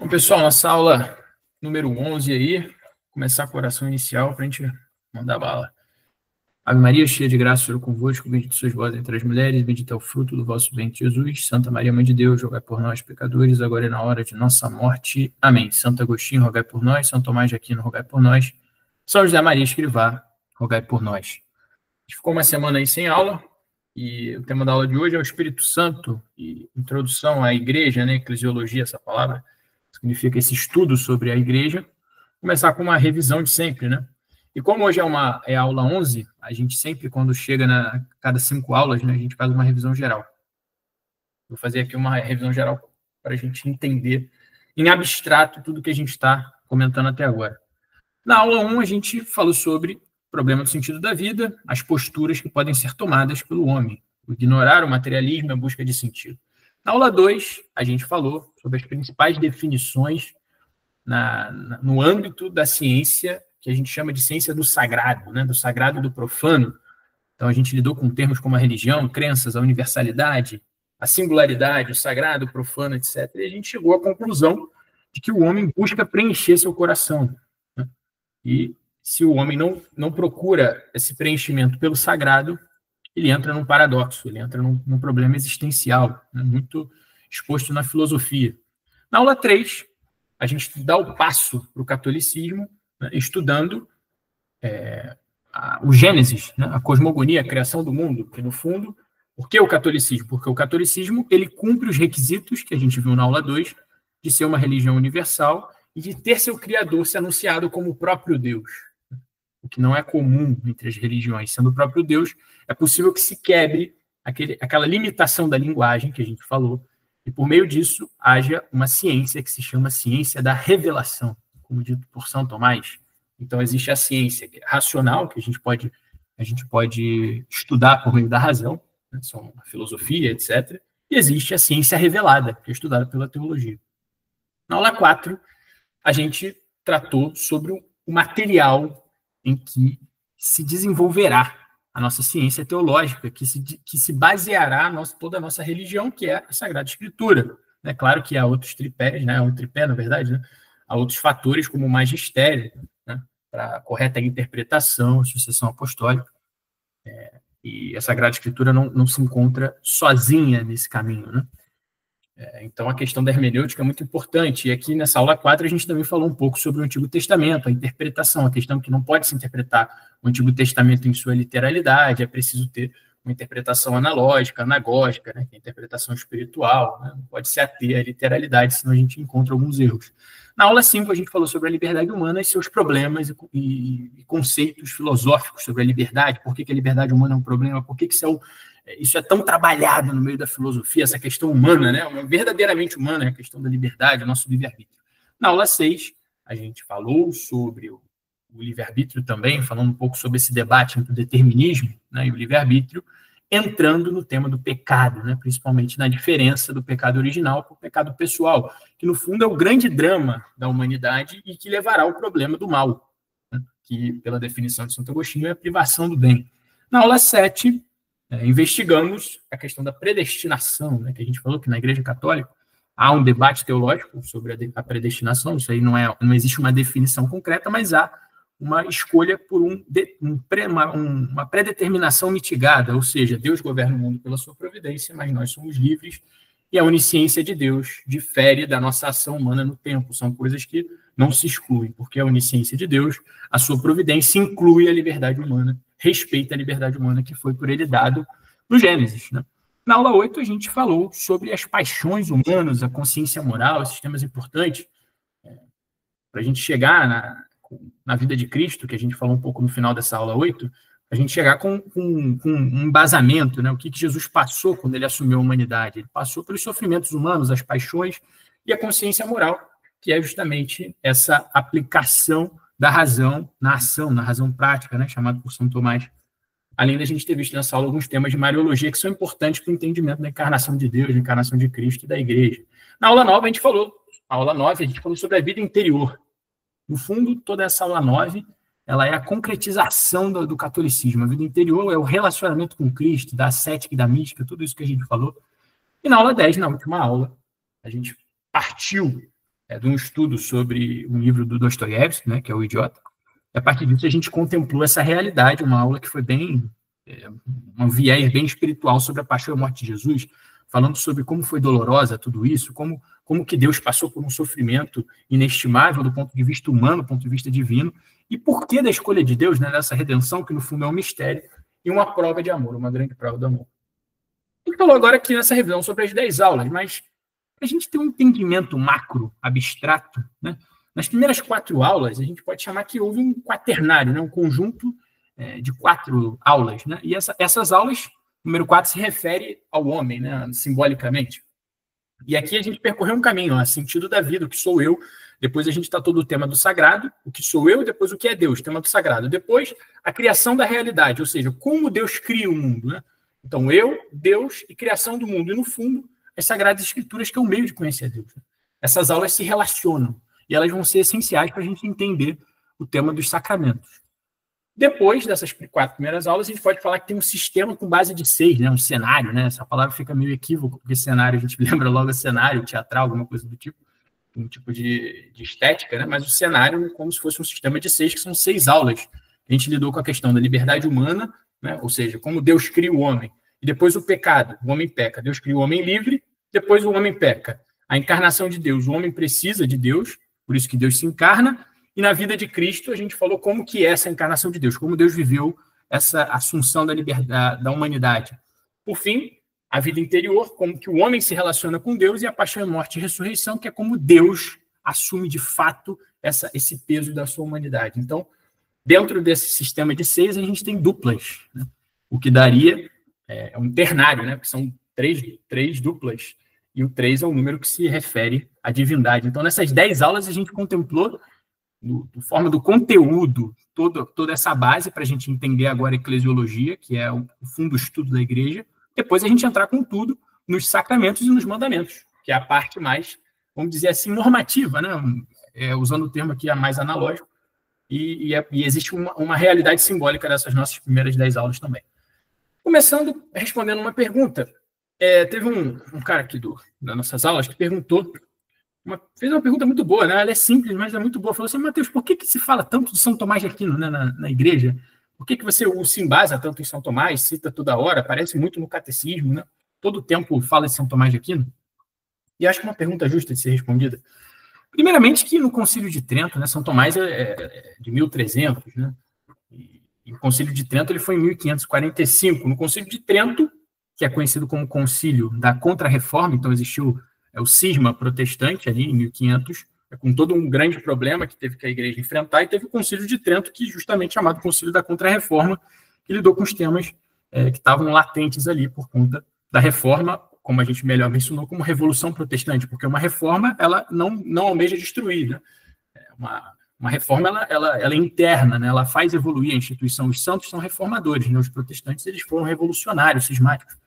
Bom, pessoal, nossa aula número 11 aí, começar com a oração inicial para a gente mandar bala. Ave Maria, cheia de graça, o Senhor é convosco, bendita sois vós entre as mulheres, bendito é o fruto do vosso ventre, Jesus. Santa Maria, Mãe de Deus, rogai por nós, pecadores, agora e na hora de nossa morte. Amém. Santo Agostinho, rogai por nós. São Tomás de Aquino, rogai por nós. São José Maria Escrivá, rogai por nós. A gente ficou uma semana aí sem aula, e o tema da aula de hoje é o Espírito Santo, e introdução à igreja, né, eclesiologia, essa palavra, significa esse estudo sobre a igreja, começar com uma revisão de sempre, né? E como hoje é a aula 11, a gente sempre, quando chega cada 5 aulas, né, a gente faz uma revisão geral. Vou fazer aqui uma revisão geral para a gente entender em abstrato tudo que a gente está comentando até agora. Na aula 1, a gente falou sobre o problema do sentido da vida, as posturas que podem ser tomadas pelo homem, ignorar o materialismo e a busca de sentido. Na aula 2, a gente falou sobre as principais definições no âmbito da ciência, que a gente chama de ciência do sagrado, né? Do sagrado e do profano. Então, a gente lidou com termos como a religião, crenças, a universalidade, a singularidade, o sagrado, o profano, etc. E a gente chegou à conclusão de que o homem busca preencher seu coração, né? E se o homem não procura esse preenchimento pelo sagrado, ele entra num paradoxo, ele entra num problema existencial, né, muito exposto na filosofia. Na aula 3, a gente dá o passo para o catolicismo, né, estudando o Gênesis, né, a cosmogonia, a criação do mundo, que no fundo, por que o catolicismo? Porque o catolicismo ele cumpre os requisitos que a gente viu na aula 2, de ser uma religião universal e de ter seu criador se anunciado como o próprio Deus, o que não é comum entre as religiões. Sendo o próprio Deus, é possível que se quebre aquela limitação da linguagem que a gente falou, e por meio disso haja uma ciência que se chama ciência da revelação, como dito por São Tomás. Então existe a ciência racional, que a gente pode estudar por meio da razão, né, são a filosofia, etc., e existe a ciência revelada, que é estudada pela teologia. Na aula 4, a gente tratou sobre o material em que se desenvolverá a nossa ciência teológica, que se baseará toda a nossa religião, que é a Sagrada Escritura. É claro que há outros tripés, né? Um tripé, na verdade, né? Há outros fatores, como o magistério, né? Para a correta interpretação, sucessão apostólica. E a Sagrada Escritura não se encontra sozinha nesse caminho, né? Então, a questão da hermenêutica é muito importante. E aqui, nessa aula 4, a gente também falou um pouco sobre o Antigo Testamento, a interpretação, a questão que não pode se interpretar o Antigo Testamento em sua literalidade, é preciso ter uma interpretação analógica, anagógica, né, que é a interpretação espiritual, né, não pode se ater à literalidade, senão a gente encontra alguns erros. Na aula 5, a gente falou sobre a liberdade humana e seus problemas e conceitos filosóficos sobre a liberdade, por que a liberdade humana é um problema, por que isso é tão trabalhado no meio da filosofia, essa questão humana, né? Verdadeiramente humana, é a questão da liberdade, o nosso livre-arbítrio. Na aula 6, a gente falou sobre o livre-arbítrio também, falando um pouco sobre esse debate entre o determinismo, né, e o livre-arbítrio, entrando no tema do pecado, né, principalmente na diferença do pecado original para o pecado pessoal, que no fundo é o grande drama da humanidade e que levará ao problema do mal, né, que pela definição de Santo Agostinho é a privação do bem. Na aula 7, investigamos a questão da predestinação, né, que a gente falou que na Igreja Católica há um debate teológico sobre a predestinação, isso aí não existe uma definição concreta, mas há uma escolha por uma predeterminação mitigada, ou seja, Deus governa o mundo pela sua providência, mas nós somos livres, e a onisciência de Deus difere da nossa ação humana no tempo, são coisas que não se excluem, porque a onisciência de Deus, a sua providência inclui a liberdade humana, respeita a liberdade humana que foi por ele dado no Gênesis, né? Na aula 8, a gente falou sobre as paixões humanas, a consciência moral, esses temas importantes, para a gente chegar na vida de Cristo, que a gente falou um pouco no final dessa aula 8, a gente chegar com um embasamento, né? O que Jesus passou quando ele assumiu a humanidade. Ele passou pelos sofrimentos humanos, as paixões e a consciência moral, que é justamente essa aplicação da razão na ação, na razão prática, né, chamado por São Tomás. Além da gente ter visto nessa aula alguns temas de Mariologia que são importantes para o entendimento da encarnação de Deus, da encarnação de Cristo e da Igreja. Na aula 9, a gente falou sobre a vida interior. No fundo, toda essa aula 9, ela é a concretização do catolicismo. A vida interior é o relacionamento com Cristo, da ascética e da mística, tudo isso que a gente falou. E na aula 10, na última aula, a gente partiu de um estudo sobre um livro do Dostoiévski, né, que é O Idiota. E a partir disso a gente contemplou essa realidade, uma aula que foi bem, um viés bem espiritual sobre a paixão e a morte de Jesus, falando sobre como foi dolorosa tudo isso, como que Deus passou por um sofrimento inestimável do ponto de vista humano, do ponto de vista divino, e por que da escolha de Deus, né, nessa redenção, que no fundo é um mistério, e uma prova de amor, uma grande prova do amor. A gente falou agora aqui nessa revisão sobre as 10 aulas, mas a gente tem um entendimento macro, abstrato, né? Nas primeiras 4 aulas, a gente pode chamar que houve um quaternário, né? Um conjunto de 4 aulas, né? E essas aulas, número 4, se refere ao homem, né? Simbolicamente. E aqui a gente percorreu um caminho, ó, sentido da vida, o que sou eu. Depois a gente está todo o tema do sagrado, o que sou eu, depois o que é Deus, tema do sagrado. Depois, a criação da realidade, ou seja, como Deus cria o mundo, né? Então, eu, Deus e criação do mundo. E, no fundo, as Sagradas Escrituras, que é o meio de conhecer a Deus. Essas aulas se relacionam e elas vão ser essenciais para a gente entender o tema dos sacramentos. Depois dessas 4 primeiras aulas, a gente pode falar que tem um sistema com base de 6, né? Um cenário, né? Essa palavra fica meio equívoco, porque cenário, a gente lembra logo cenário, teatral, alguma coisa do tipo, um tipo de estética, né? Mas o cenário é como se fosse um sistema de 6, que são 6 aulas. A gente lidou com a questão da liberdade humana, né? Ou seja, como Deus cria o homem, e depois o pecado, o homem peca. Deus cria o homem livre, depois o homem peca. A encarnação de Deus, o homem precisa de Deus, por isso que Deus se encarna, e na vida de Cristo a gente falou como que é essa encarnação de Deus, como Deus viveu essa assunção da liberdade, da humanidade. Por fim, a vida interior, como que o homem se relaciona com Deus, e a paixão, morte e ressurreição, que é como Deus assume de fato esse peso da sua humanidade. Então, dentro desse sistema de 6, a gente tem duplas, né? O que daria um ternário, né? Que são 3 duplas, e o 3 é o número que se refere à divindade. Então, nessas 10 aulas, a gente contemplou, de forma do conteúdo, toda essa base para a gente entender agora a eclesiologia, que é o fundo do estudo da igreja. Depois a gente entrar com tudo nos sacramentos e nos mandamentos, que é a parte mais, vamos dizer assim, normativa, né? Usando o termo aqui mais analógico, e existe uma realidade simbólica dessas nossas primeiras 10 aulas também. Começando respondendo uma pergunta, teve um cara aqui das nossas aulas que perguntou, fez uma pergunta muito boa, né? Ela é simples, mas é muito boa. Falou assim: Mateus, por que se fala tanto de São Tomás de Aquino, né, na igreja? Por que você se embasa tanto em São Tomás, cita toda hora, aparece muito no catecismo, né? Todo tempo fala de São Tomás de Aquino? E acho que é uma pergunta justa de ser respondida. Primeiramente, que no Concílio de Trento, né, São Tomás é de 1300, né? E o Concílio de Trento ele foi em 1545. No Concílio de Trento, que é conhecido como Concílio da Contra-Reforma, então existiu o cisma protestante ali em 1500, com todo um grande problema que teve que a igreja enfrentar, e teve o Concílio de Trento, que justamente chamado Concílio da Contra-Reforma, que lidou com os temas que estavam latentes ali por conta da reforma, como a gente melhor mencionou, como revolução protestante, porque uma reforma ela não almeja destruir, né? Uma reforma ela é interna, né? Ela faz evoluir a instituição. Os santos são reformadores, né? Os protestantes eles foram revolucionários, cismáticos.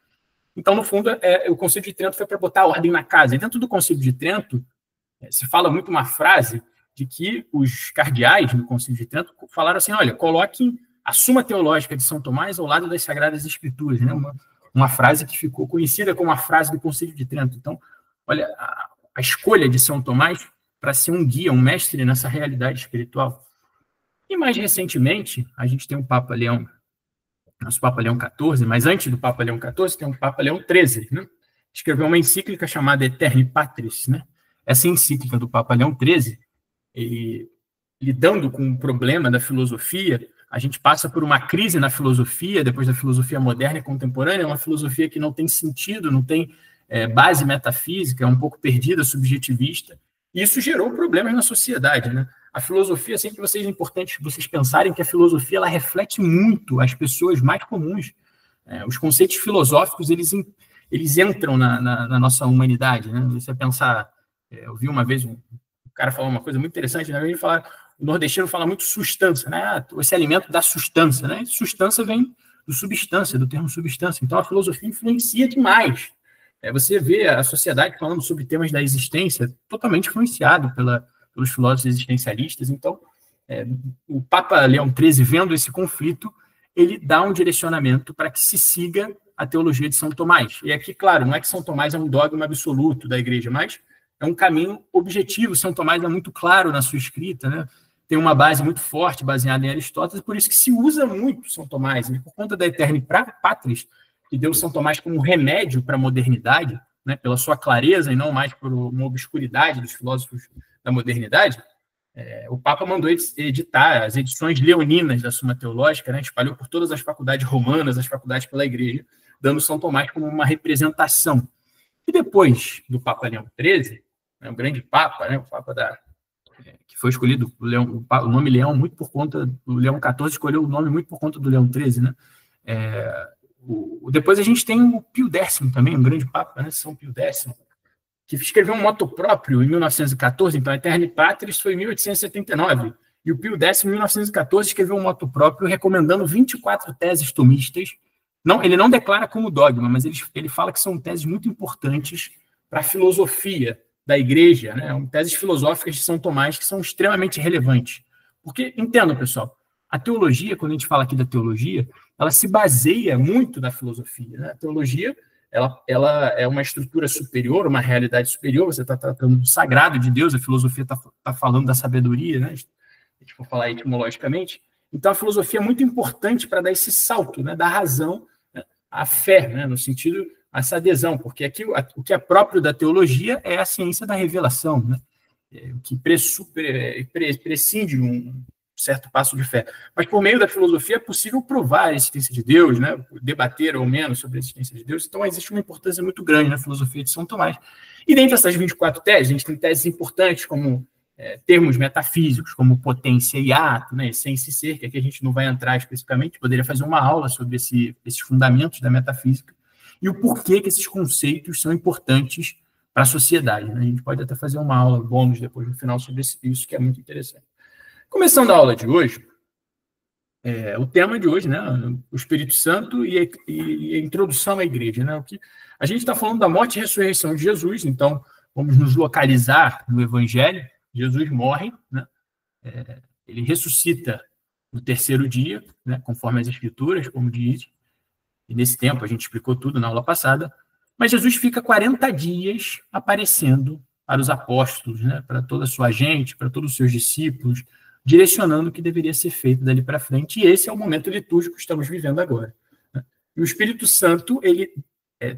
Então, no fundo, o Concílio de Trento foi para botar a ordem na casa. E dentro do Concílio de Trento, se fala muito uma frase de que os cardeais no Concílio de Trento falaram assim: olha, coloquem a Suma Teológica de São Tomás ao lado das Sagradas Escrituras, né? Uma frase que ficou conhecida como a frase do Concílio de Trento. Então, olha, a escolha de São Tomás para ser um guia, um mestre nessa realidade espiritual. E mais recentemente, a gente tem o Papa Leão, nosso Papa Leão XIV, mas antes do Papa Leão XIV, tem o Papa Leão XIII, né? Escreveu uma encíclica chamada Aeterni Patris, né? Essa encíclica do Papa Leão XIII, lidando com o problema da filosofia, a gente passa por uma crise na filosofia, depois da filosofia moderna e contemporânea, uma filosofia que não tem sentido, não tem base metafísica, é um pouco perdida, subjetivista, e isso gerou problemas na sociedade, né? A filosofia, sempre é importante vocês pensarem que a filosofia ela reflete muito as pessoas mais comuns. Os conceitos filosóficos, eles entram na nossa humanidade, né? Você pensar, eu vi uma vez um cara falar uma coisa muito interessante, né? O nordestino fala muito substância, né? Esse alimento da substância, né? Substância vem do substância, do termo substância. Então, a filosofia influencia demais. Você vê a sociedade falando sobre temas da existência totalmente influenciado pelos filósofos existencialistas. Então, o Papa Leão XIII, vendo esse conflito, ele dá um direcionamento para que se siga a teologia de São Tomás. E aqui, claro, não é que São Tomás é um dogma absoluto da igreja, mas é um caminho objetivo. São Tomás é muito claro na sua escrita, né? Tem uma base muito forte, baseada em Aristóteles, por isso que se usa muito São Tomás, né? Por conta da Eterni Patris, que deu São Tomás como remédio para a modernidade, né? Pela sua clareza e não mais por uma obscuridade dos filósofos da modernidade. O Papa mandou editar as edições leoninas da Suma Teológica, né? Espalhou por todas as faculdades romanas, as faculdades pela Igreja, dando São Tomás como uma representação. E depois do Papa Leão XIII, né, o grande Papa, né, o Papa que foi escolhido, o nome Leão muito por conta do Leão XIV, escolheu o nome muito por conta do Leão XIII, né? Depois a gente tem o Pio X também, um grande Papa, né, São Pio X, que escreveu um moto próprio em 1914, então a Eterni Patris foi em 1879, e o Pio X, em 1914, escreveu um moto próprio recomendando 24 teses tomistas. Não, ele não declara como dogma, mas ele fala que são teses muito importantes para a filosofia da Igreja, né? Teses filosóficas de São Tomás que são extremamente relevantes. Porque, entendam, pessoal, a teologia, quando a gente fala aqui da teologia, ela se baseia muito na filosofia, né? A teologia ela é uma estrutura superior, uma realidade superior, você está tratando do sagrado de Deus, a filosofia está falando da sabedoria, né? Se a gente for falar etimologicamente. Então, a filosofia é muito importante para dar esse salto, né? Da razão, né? À fé, né? No sentido, essa adesão, porque aqui, o que é próprio da teologia é a ciência da revelação, né? O que prescinde um certo passo de fé. Mas, por meio da filosofia, é possível provar a existência de Deus, né? Debater ou menos sobre a existência de Deus. Então, existe uma importância muito grande na filosofia de São Tomás. E dentro dessas 24 teses, a gente tem teses importantes como termos metafísicos, como potência e ato, né? Essência e ser, que aqui a gente não vai entrar especificamente, poderia fazer uma aula sobre esses fundamentos da metafísica e o porquê que esses conceitos são importantes para a sociedade, né? A gente pode até fazer uma aula bônus depois, no final, sobre isso, que é muito interessante. Começando a aula de hoje, o tema de hoje, né, o Espírito Santo e a introdução à igreja, né, a gente está falando da morte e ressurreição de Jesus, então vamos nos localizar no Evangelho. Jesus morre, né, ele ressuscita no terceiro dia, né, conforme as Escrituras, como diz, e nesse tempo a gente explicou tudo na aula passada, mas Jesus fica 40 dias aparecendo para os apóstolos, né, para toda a sua gente, para todos os seus discípulos, direcionando o que deveria ser feito dali para frente, e esse é o momento litúrgico que estamos vivendo agora, né? E o Espírito Santo, ele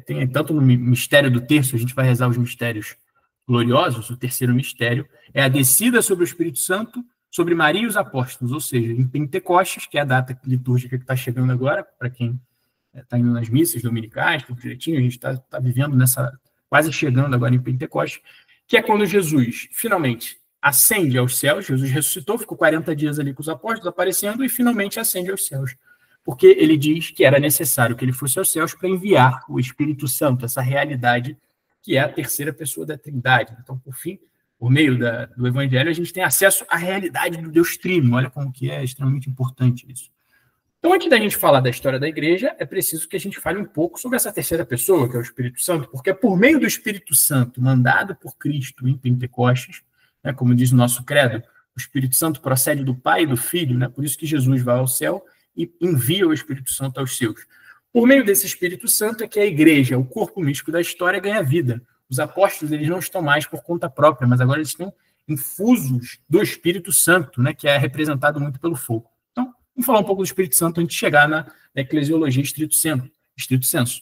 tem, tanto no mistério do terço, a gente vai rezar os mistérios gloriosos, o terceiro mistério é a descida sobre o Espírito Santo, sobre Maria e os apóstolos, ou seja, em Pentecostes, que é a data litúrgica que está chegando agora, para quem está indo nas missas dominicais, tudo direitinho, a gente está vivendo quase chegando agora em Pentecostes, que é quando Jesus, finalmente, ascende aos céus. Jesus ressuscitou, ficou 40 dias ali com os apóstolos aparecendo e finalmente ascende aos céus. Porque ele diz que era necessário que ele fosse aos céus para enviar o Espírito Santo, essa realidade que é a terceira pessoa da Trindade. Então, por fim, por meio do Evangelho, a gente tem acesso à realidade do Deus Trino. Olha como que é extremamente importante isso. Então, antes da gente falar da história da igreja, é preciso que a gente fale um pouco sobre essa terceira pessoa, que é o Espírito Santo, porque é por meio do Espírito Santo, mandado por Cristo em Pentecostes, né, como diz o nosso credo, o Espírito Santo procede do Pai e do Filho, né, por isso que Jesus vai ao céu e envia o Espírito Santo aos seus. Por meio desse Espírito Santo é que a igreja, o corpo místico da história, ganha vida. Os apóstolos, eles não estão mais por conta própria, mas agora eles estão infusos do Espírito Santo, né, que é representado muito pelo fogo. Então, vamos falar um pouco do Espírito Santo antes de chegar na eclesiologia estrito sensu.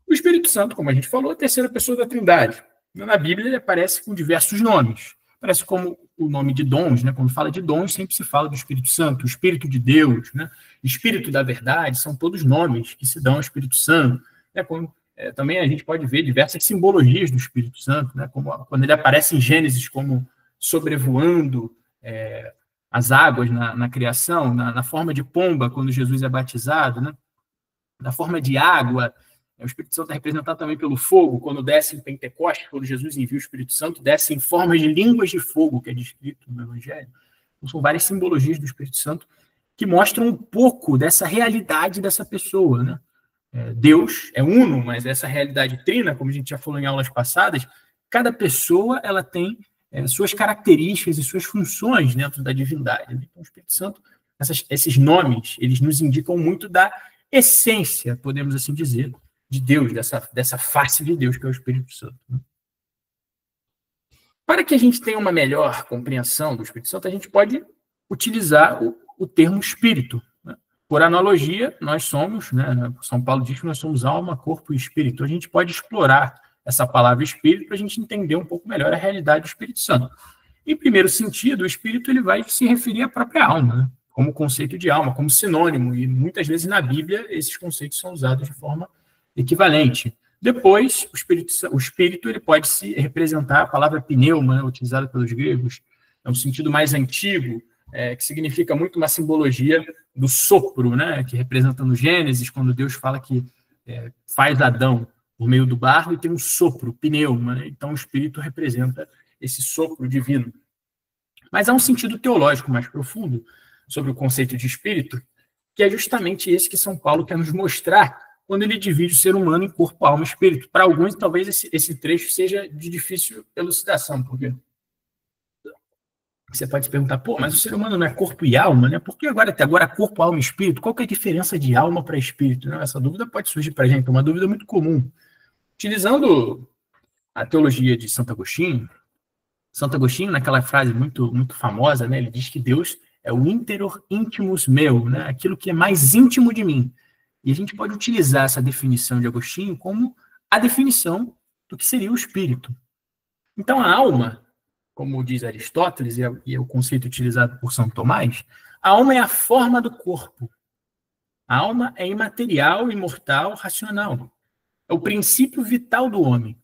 O Espírito Santo, como a gente falou, é a terceira pessoa da Trindade. Na Bíblia ele aparece com diversos nomes. Parece como o nome de dons, né? Quando fala de dons, sempre se fala do Espírito Santo, o Espírito de Deus, né? Espírito da verdade, são todos nomes que se dão ao Espírito Santo. Né? Também a gente pode ver diversas simbologias do Espírito Santo, né? Como quando ele aparece em Gênesis como sobrevoando as águas na criação, na forma de pomba, quando Jesus é batizado, né? Na forma de água. O Espírito Santo é representado também pelo fogo, quando desce em Pentecostes, quando Jesus envia o Espírito Santo, desce em forma de línguas de fogo, que é descrito no Evangelho. Então, são várias simbologias do Espírito Santo que mostram um pouco dessa realidade dessa pessoa, né? Deus é uno, mas essa realidade trina, como a gente já falou em aulas passadas, cada pessoa ela tem suas características e suas funções dentro da divindade. Então, o Espírito Santo, esses nomes, eles nos indicam muito da essência, podemos assim dizer, de Deus, dessa face de Deus, que é o Espírito Santo. Para que a gente tenha uma melhor compreensão do Espírito Santo, a gente pode utilizar o termo espírito. Né? Por analogia, nós somos, né, São Paulo diz que nós somos alma, corpo e espírito. A gente pode explorar essa palavra espírito para a gente entender um pouco melhor a realidade do Espírito Santo. Em primeiro sentido, o espírito ele vai se referir à própria alma, né? Como conceito de alma, como sinônimo, e muitas vezes na Bíblia esses conceitos são usados de forma equivalente. Depois, o espírito ele pode se representar, a palavra pneuma, né, utilizada pelos gregos, é um sentido mais antigo, que significa muito uma simbologia do sopro, né, que representa no Gênesis, quando Deus fala que faz Adão por meio do barro e tem um sopro, pneuma, né? Então o espírito representa esse sopro divino. Mas há um sentido teológico mais profundo sobre o conceito de espírito, que é justamente esse que São Paulo quer nos mostrar quando ele divide o ser humano em corpo, alma e espírito. Para alguns, talvez esse trecho seja de difícil elucidação, porque você pode se perguntar, mas o ser humano não é corpo e alma, né? Por que até agora corpo, alma e espírito? Qual que é a diferença de alma para espírito? Não, essa dúvida pode surgir para a gente, é uma dúvida muito comum. Utilizando a teologia de Santo Agostinho, naquela frase muito, muito famosa, né, ele diz que Deus é o interor intimus meu, né, aquilo que é mais íntimo de mim. E a gente pode utilizar essa definição de Agostinho como a definição do que seria o espírito. Então, a alma, como diz Aristóteles, e é o conceito utilizado por São Tomás, a alma é a forma do corpo. A alma é imaterial, imortal, racional. É o princípio vital do homem.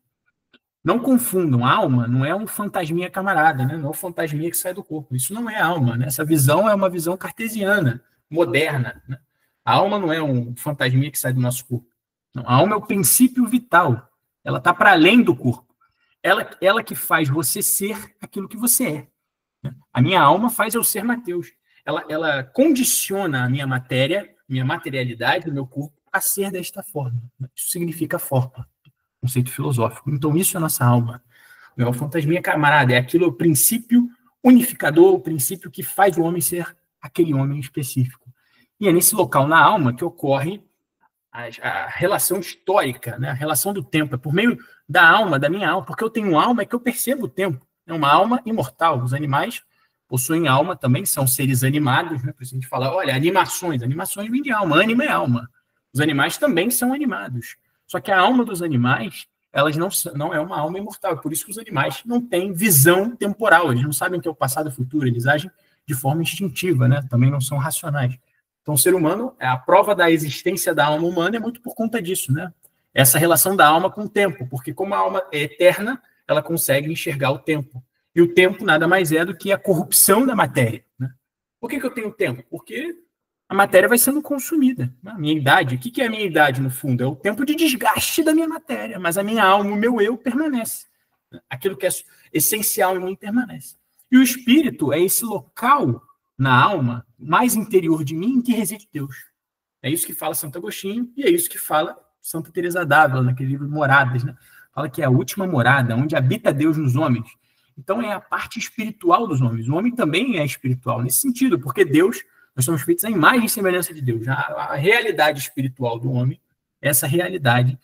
Não confundam, a alma não é um fantasminha camarada, né? Não é um fantasminha que sai do corpo. Isso não é alma, né? Essa visão é uma visão cartesiana, moderna. Né? A alma não é um fantasminha que sai do nosso corpo. Não, a alma é o princípio vital. Ela está para além do corpo. Ela que faz você ser aquilo que você é. Né? A minha alma faz eu ser Mateus. Ela condiciona a minha matéria, minha materialidade, o meu corpo, a ser desta forma. Isso significa forma, conceito filosófico. Então, isso é a nossa alma. Não é o fantasminha camarada, é aquilo, o princípio unificador, o princípio que faz o homem ser aquele homem específico. E é nesse local, na alma, que ocorre a relação histórica, né? A relação do tempo. É por meio da alma, da minha alma, porque eu tenho alma, é que eu percebo o tempo. É uma alma imortal. Os animais possuem alma também, são seres animados, né? Por isso a gente fala, olha, animações vêm de alma, ânima é alma. Os animais também são animados. Só que a alma dos animais, elas não é uma alma imortal. Por isso que os animais não têm visão temporal. Eles não sabem o que é o passado e o futuro. Eles agem de forma instintiva, né? Também não são racionais. Então, o ser humano, a prova da existência da alma humana é muito por conta disso, né? Essa relação da alma com o tempo. Porque como a alma é eterna, ela consegue enxergar o tempo. E o tempo nada mais é do que a corrupção da matéria. Né? Por que eu tenho tempo? Porque a matéria vai sendo consumida. A minha idade, o que é a minha idade, no fundo? É o tempo de desgaste da minha matéria, mas a minha alma, o meu eu, permanece. Aquilo que é essencial em mim permanece. E o espírito é esse local na alma, mais interior de mim, em que reside Deus. É isso que fala Santo Agostinho, e é isso que fala Santa Teresa d'Ávila, naquele livro Moradas. Né? Fala que é a última morada, onde habita Deus nos homens. Então é a parte espiritual dos homens. O homem também é espiritual, nesse sentido, porque Deus... Nós somos feitos à imagem e semelhança de Deus. A realidade espiritual do homem é essa realidade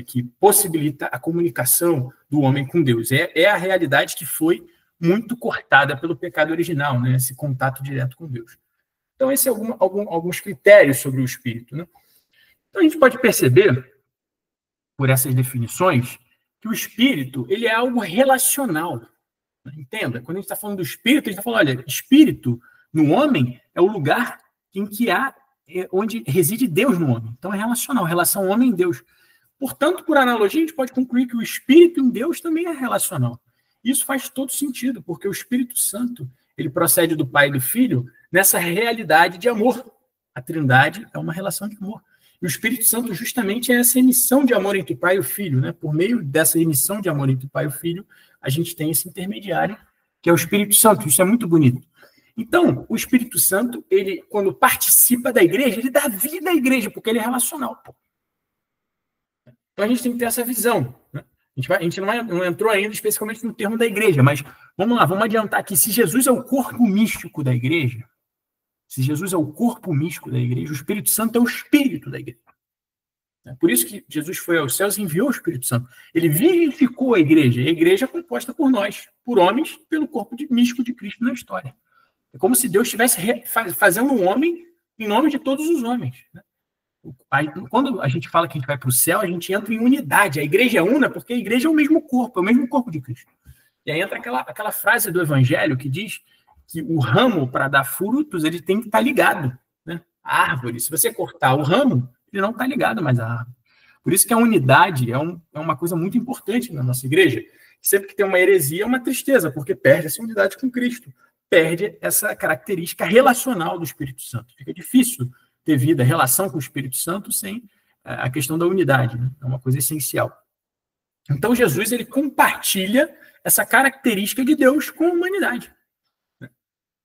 que possibilita a comunicação do homem com Deus. É a realidade que foi muito cortada pelo pecado original, né? Esse contato direto com Deus. Então, esses são alguns critérios sobre o espírito. Né? Então, a gente pode perceber, por essas definições, que o espírito ele é algo relacional. Entenda? Quando a gente está falando do espírito, a gente está falando, olha, espírito... No homem é o lugar em que onde reside Deus no homem. Então é relacional, relação homem-Deus. Portanto, por analogia, a gente pode concluir que o Espírito em Deus também é relacional. Isso faz todo sentido, porque o Espírito Santo ele procede do Pai e do Filho nessa realidade de amor. A Trindade é uma relação de amor. E o Espírito Santo justamente é essa emissão de amor entre o Pai e o Filho. Né? Por meio dessa emissão de amor entre o Pai e o Filho, a gente tem esse intermediário, que é o Espírito Santo. Isso é muito bonito. Então, o Espírito Santo, ele, quando participa da igreja, ele dá vida à igreja, porque ele é relacional. Pô. Então, a gente tem que ter essa visão. Né? A gente não entrou ainda especificamente no termo da igreja, mas vamos lá, vamos adiantar aqui. Se Jesus é o corpo místico da igreja, o Espírito Santo é o espírito da igreja. É por isso que Jesus foi aos céus e enviou o Espírito Santo. Ele vivificou a igreja. E a igreja é composta por nós, por homens, pelo corpo místico de Cristo na história. É como se Deus estivesse fazendo um homem em nome de todos os homens. Né? Quando a gente fala que a gente vai para o céu, a gente entra em unidade. A igreja é una porque a igreja é o mesmo corpo de Cristo. E aí entra aquela frase do Evangelho que diz que o ramo, para dar frutos, ele tem que estar ligado. Né? A árvore, se você cortar o ramo, ele não está ligado mais à árvore. Por isso que a unidade é uma coisa muito importante na nossa igreja. Sempre que tem uma heresia, é uma tristeza, porque perde essa unidade com Cristo. Perde essa característica relacional do Espírito Santo. Fica difícil ter vida, relação com o Espírito Santo sem a questão da unidade. Né? É uma coisa essencial. Então, Jesus ele compartilha essa característica de Deus com a humanidade.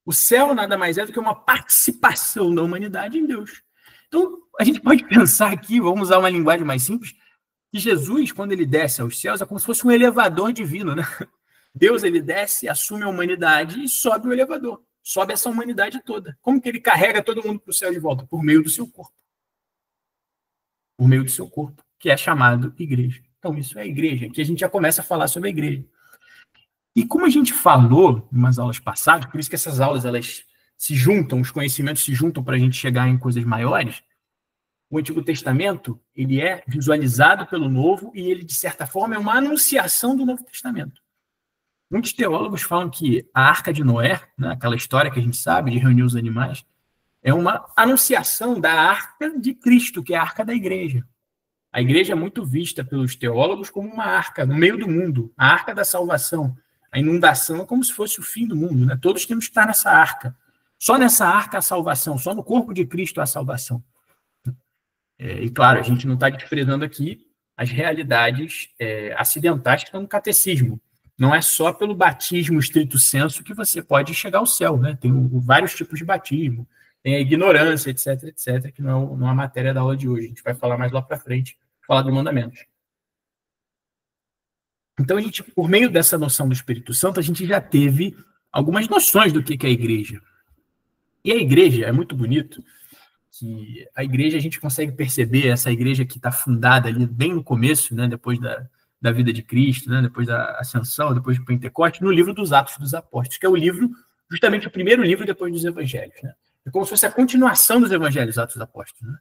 O céu nada mais é do que uma participação da humanidade em Deus. Então, a gente pode pensar aqui, vamos usar uma linguagem mais simples, que Jesus, quando ele desce aos céus, é como se fosse um elevador divino, né? Deus, ele desce, assume a humanidade e sobe o elevador. Sobe essa humanidade toda. Como que ele carrega todo mundo para o céu de volta? Por meio do seu corpo. Por meio do seu corpo, que é chamado igreja. Então, isso é a igreja. Aqui a gente já começa a falar sobre a igreja. E como a gente falou em umas aulas passadas, por isso que essas aulas elas se juntam, os conhecimentos se juntam para a gente chegar em coisas maiores, o Antigo Testamento ele é visualizado pelo Novo e ele, de certa forma, é uma anunciação do Novo Testamento. Muitos teólogos falam que a Arca de Noé, né, aquela história que a gente sabe de reunir os animais, é uma anunciação da Arca de Cristo, que é a Arca da Igreja. A Igreja é muito vista pelos teólogos como uma arca no meio do mundo, a Arca da Salvação. A inundação é como se fosse o fim do mundo, né? Todos temos que estar nessa arca. Só nessa arca a salvação, só no corpo de Cristo a salvação. E claro, a gente não está desprezando aqui as realidades acidentais que estão no catecismo. Não é só pelo batismo estrito sensu que você pode chegar ao céu, né? Tem vários tipos de batismo, tem a ignorância, etc, etc, que não é a matéria da aula de hoje. A gente vai falar mais lá para frente, falar dos mandamentos. Então, a gente, por meio dessa noção do Espírito Santo, a gente já teve algumas noções do que é a igreja. E a igreja é muito bonito, que a igreja a gente consegue perceber, essa igreja que está fundada ali bem no começo, né, depois da vida de Cristo, né, depois da ascensão, depois do Pentecoste, no livro dos Atos dos Apóstolos, que é o livro, justamente o primeiro livro depois dos Evangelhos. Né? É como se fosse a continuação dos Evangelhos, Atos dos Apóstolos. Né?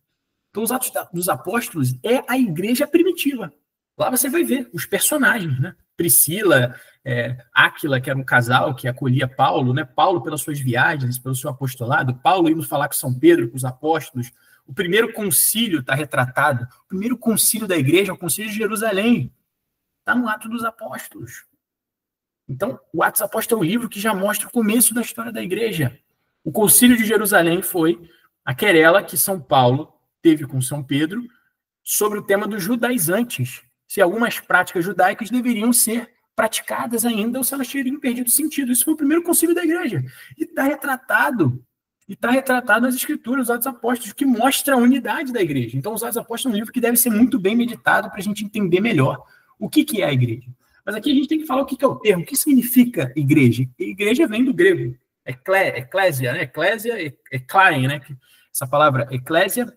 Então, os Atos dos Apóstolos é a igreja primitiva. Lá você vai ver os personagens, né? Priscila, Áquila, que era um casal que acolhia Paulo, né? Paulo pelas suas viagens, pelo seu apostolado, Paulo indo falar com São Pedro, com os apóstolos. O primeiro concílio está retratado. O primeiro concílio da igreja é o concílio de Jerusalém. Está no Atos dos Apóstolos. Então, o Atos dos Apóstolos é um livro que já mostra o começo da história da igreja. O concílio de Jerusalém foi a querela que São Paulo teve com São Pedro sobre o tema dos judaizantes. Se algumas práticas judaicas deveriam ser praticadas ainda ou se elas teriam perdido sentido. Isso foi o primeiro concílio da igreja. E está retratado nas Escrituras, os Atos Apóstolos, que mostra a unidade da igreja. Então, os Atos Apóstolos é um livro que deve ser muito bem meditado para a gente entender melhor o que é a igreja. Mas aqui a gente tem que falar o que é o termo, o que significa igreja. Igreja vem do grego, eclésia, né? Eclésia, eklein, né? Essa palavra eclésia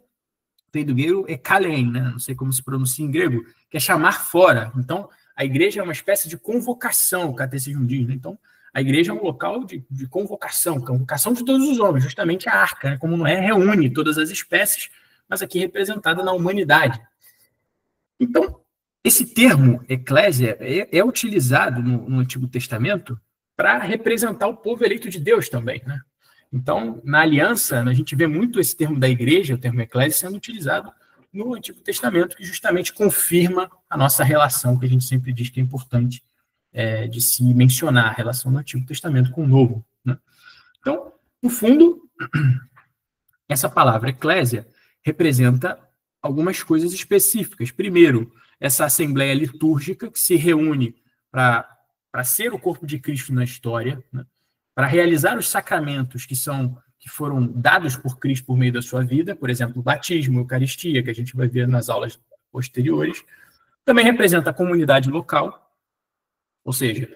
vem do grego ekalein, né? Não sei como se pronuncia em grego, que é chamar fora. Então, a igreja é uma espécie de convocação, o catecismo diz, né? Então, a igreja é um local de convocação de todos os homens, justamente a arca, né? Como Noé reúne todas as espécies, mas aqui representada na humanidade. Então, esse termo eclésia é utilizado no Antigo Testamento para representar o povo eleito de Deus também, né? Então, na aliança, a gente vê muito esse termo da igreja, o termo eclésia, sendo utilizado no Antigo Testamento, que justamente confirma a nossa relação, que a gente sempre diz que é importante de se mencionar, a relação do Antigo Testamento com o Novo. Né? Então, no fundo, essa palavra eclésia representa algumas coisas específicas. Primeiro, essa assembleia litúrgica que se reúne para ser o corpo de Cristo na história, né? Para realizar os sacramentos que foram dados por Cristo por meio da sua vida, por exemplo, o batismo, a Eucaristia, que a gente vai ver nas aulas posteriores. Também representa a comunidade local, ou seja,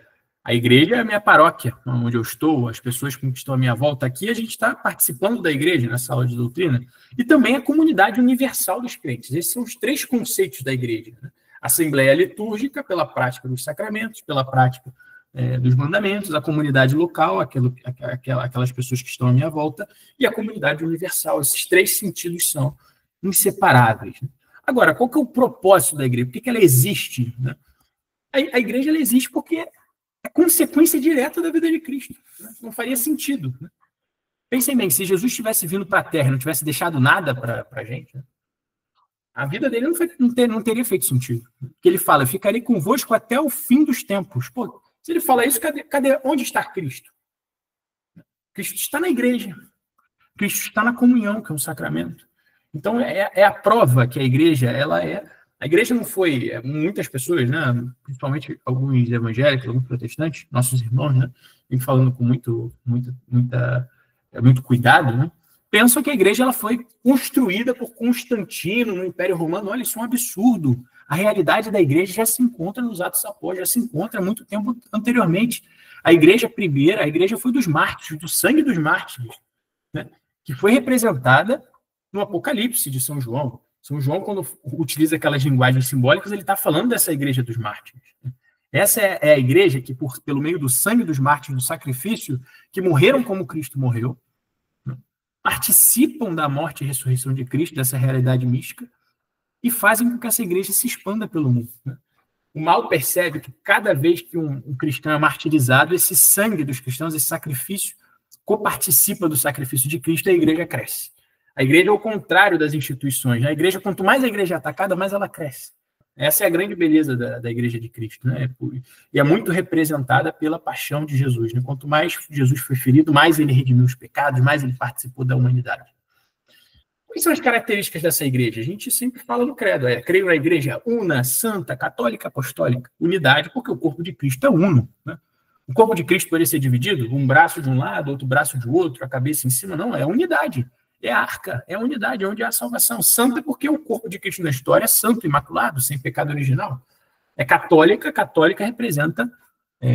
A igreja é a minha paróquia, onde eu estou, as pessoas que estão à minha volta aqui, a gente está participando da igreja nessa aula de doutrina, e também a comunidade universal dos crentes. Esses são os três conceitos da igreja, né? Assembleia litúrgica, pela prática dos sacramentos, pela prática dos mandamentos, a comunidade local, aquelas pessoas que estão à minha volta, e a comunidade universal. Esses três sentidos são inseparáveis, né? Agora, qual que é o propósito da igreja? Por que ela existe, né? A igreja ela existe porque é consequência direta da vida de Cristo, né? Não faria sentido, né? Pensem bem, se Jesus tivesse vindo para a Terra e não tivesse deixado nada para a gente, né? A vida dele não teria feito sentido. Porque ele fala, ficarei convosco até o fim dos tempos. Pô, se ele fala isso, onde está Cristo? Cristo está na igreja. Cristo está na comunhão, que é um sacramento. Então, é a prova que a igreja, ela é... A igreja não foi... Muitas pessoas, né, principalmente alguns evangélicos, alguns protestantes, nossos irmãos, né, vem falando com muito cuidado, né, pensam que a igreja ela foi construída por Constantino no Império Romano. Olha, isso é um absurdo. A realidade da igreja já se encontra nos Atos Apóstolos, já se encontra há muito tempo anteriormente. A igreja primeira, a igreja foi dos mártires, do sangue dos mártires, né, que foi representada no Apocalipse de São João. São João, quando utiliza aquelas linguagens simbólicas, ele está falando dessa igreja dos mártires. Essa é a igreja que, pelo meio do sangue dos mártires, do sacrifício, que morreram como Cristo morreu, participam da morte e ressurreição de Cristo, dessa realidade mística, e fazem com que essa igreja se expanda pelo mundo. O mal percebe que cada vez que um cristão é martirizado, esse sangue dos cristãos, esse sacrifício, coparticipa do sacrifício de Cristo, e a igreja cresce. A igreja é o contrário das instituições. A igreja, quanto mais a igreja é atacada, mais ela cresce. Essa é a grande beleza da igreja de Cristo, né? E é muito representada pela paixão de Jesus, né? Quanto mais Jesus foi ferido, mais ele redimiu os pecados, mais ele participou da humanidade. Quais são as características dessa igreja? A gente sempre fala no credo. Creio na igreja una, santa, católica, apostólica. Unidade, porque o corpo de Cristo é uno, né? O corpo de Cristo poderia ser dividido, um braço de um lado, outro braço de outro, a cabeça em cima. Não, é unidade. É a arca, é a unidade, é onde há a salvação. Santa porque o corpo de Cristo na história é santo, imaculado, sem pecado original. É católica, católica representa,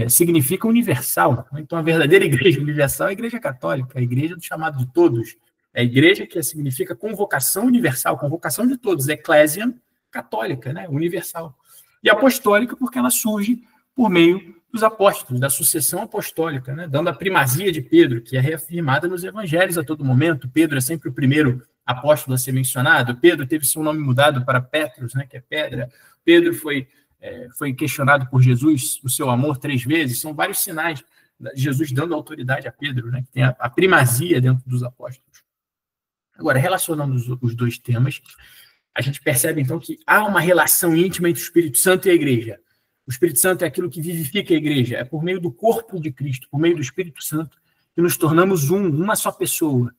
significa universal. Então, a verdadeira igreja universal é a igreja católica, a igreja do chamado de todos. É a igreja que significa convocação universal, convocação de todos, eclésia católica, né, universal. E apostólica porque ela surge por meio dos apóstolos, da sucessão apostólica, né, dando a primazia de Pedro, que é reafirmada nos evangelhos a todo momento. Pedro é sempre o primeiro apóstolo a ser mencionado. Pedro teve seu nome mudado para Petros, né, que é pedra. Pedro foi questionado por Jesus, o seu amor 3 vezes. São vários sinais de Jesus dando autoridade a Pedro, né, que tem a primazia dentro dos apóstolos. Agora, relacionando os dois temas, a gente percebe, então, que há uma relação íntima entre o Espírito Santo e a igreja. O Espírito Santo é aquilo que vivifica a igreja. É por meio do corpo de Cristo, por meio do Espírito Santo, que nos tornamos uma só pessoa.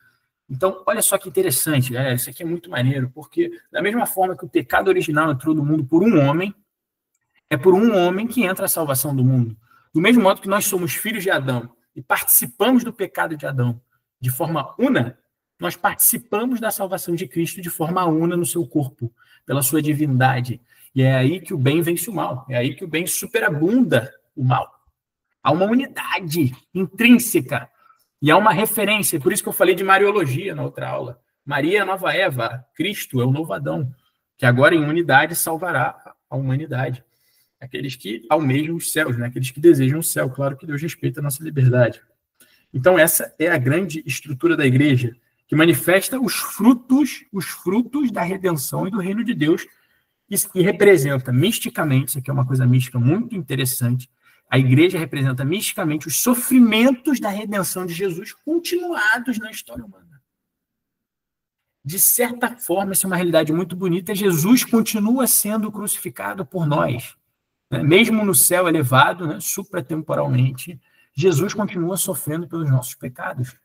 Então, olha só que interessante. Isso aqui é muito maneiro, porque da mesma forma que o pecado original entrou no mundo por um homem, é por um homem que entra a salvação do mundo. Do mesmo modo que nós somos filhos de Adão e participamos do pecado de Adão de forma una, nós participamos da salvação de Cristo de forma una no seu corpo, pela sua divindade. E é aí que o bem vence o mal. É aí que o bem superabunda o mal. Há uma unidade intrínseca. E há uma referência. Por isso que eu falei de Mariologia na outra aula. Maria é a nova Eva. Cristo é o novo Adão, que agora em unidade salvará a humanidade. Aqueles que almejam os céus, né? Aqueles que desejam o céu. Claro que Deus respeita a nossa liberdade. Então essa é a grande estrutura da igreja, que manifesta os frutos da redenção e do reino de Deus, e representa misticamente, isso aqui é uma coisa mística muito interessante, a igreja representa misticamente os sofrimentos da redenção de Jesus continuados na história humana. De certa forma, essa é uma realidade muito bonita, Jesus continua sendo crucificado por nós, né? Mesmo no céu elevado, né, supratemporalmente, Jesus continua sofrendo pelos nossos pecados.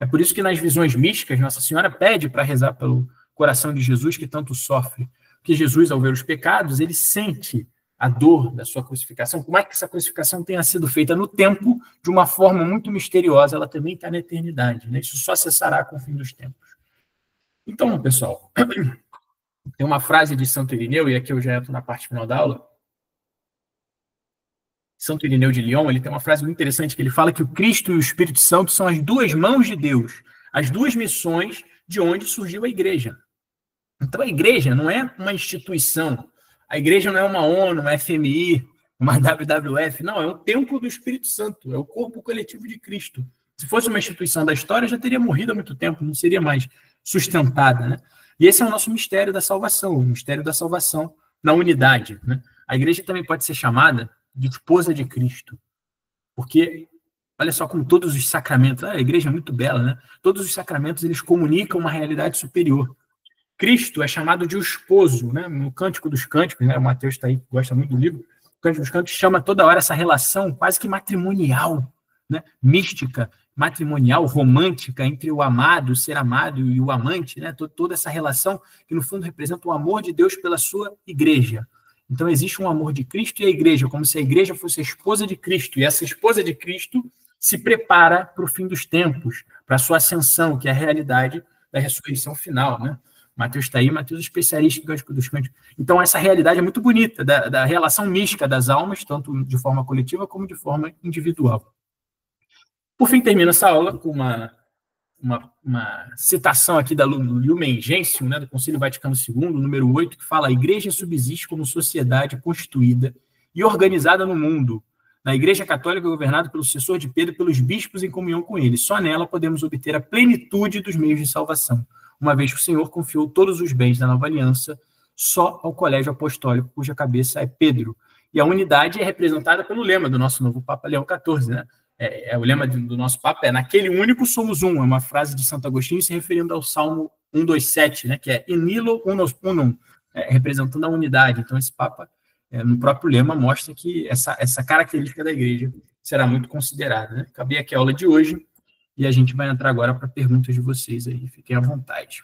É por isso que nas visões místicas, Nossa Senhora pede para rezar pelo coração de Jesus que tanto sofre. Porque Jesus, ao ver os pecados, ele sente a dor da sua crucificação. Por mais que essa crucificação tenha sido feita no tempo, de uma forma muito misteriosa, ela também está na eternidade, né? Isso só cessará com o fim dos tempos. Então, pessoal, tem uma frase de Santo Irineu, e aqui eu já entro na parte final da aula, Santo Irineu de Lyon, ele tem uma frase muito interessante que ele fala que o Cristo e o Espírito Santo são as duas mãos de Deus, as duas missões de onde surgiu a igreja. Então, a igreja não é uma instituição, a igreja não é uma ONU, uma FMI, uma WWF, não, é um templo do Espírito Santo, é o corpo coletivo de Cristo. Se fosse uma instituição da história, já teria morrido há muito tempo, não seria mais sustentada, né? E esse é o nosso mistério da salvação, o mistério da salvação na unidade, né? A igreja também pode ser chamada de esposa de Cristo, porque, olha só como todos os sacramentos, a igreja é muito bela, né? Todos os sacramentos, eles comunicam uma realidade superior. Cristo é chamado de o esposo, né? No Cântico dos Cânticos, né? O Mateus está aí, gosta muito do livro, o Cântico dos Cânticos chama toda hora essa relação quase que matrimonial, né? Mística, matrimonial, romântica, entre o amado, o ser amado e o amante, né? Toda essa relação que, no fundo, representa o amor de Deus pela sua igreja. Então, existe um amor de Cristo e a igreja, como se a igreja fosse a esposa de Cristo, e essa esposa de Cristo se prepara para o fim dos tempos, para a sua ascensão, que é a realidade da ressurreição final, né? Mateus está aí, Mateus é especialista em Cântico dos Cânticos. Então, essa realidade é muito bonita, da relação mística das almas, tanto de forma coletiva como de forma individual. Por fim, termino essa aula com uma citação aqui da Lumen Gentium, né, do Concílio Vaticano II, número 8, que fala: a igreja subsiste como sociedade constituída e organizada no mundo. Na Igreja Católica, governada pelo sucessor de Pedro e pelos bispos em comunhão com ele. Só nela podemos obter a plenitude dos meios de salvação, uma vez que o Senhor confiou todos os bens da nova aliança só ao colégio apostólico, cuja cabeça é Pedro. E a unidade é representada pelo lema do nosso novo Papa Leão XIV, né? O lema do nosso Papa é: naquele único somos um. É uma frase de Santo Agostinho se referindo ao Salmo 127, né? Que é in nihilo unus unum, representando a unidade. Então, esse Papa, no próprio lema, mostra que essa característica da igreja será muito considerada, né? Acabei aqui a aula de hoje e a gente vai entrar agora para perguntas de vocês aí. Fiquem à vontade.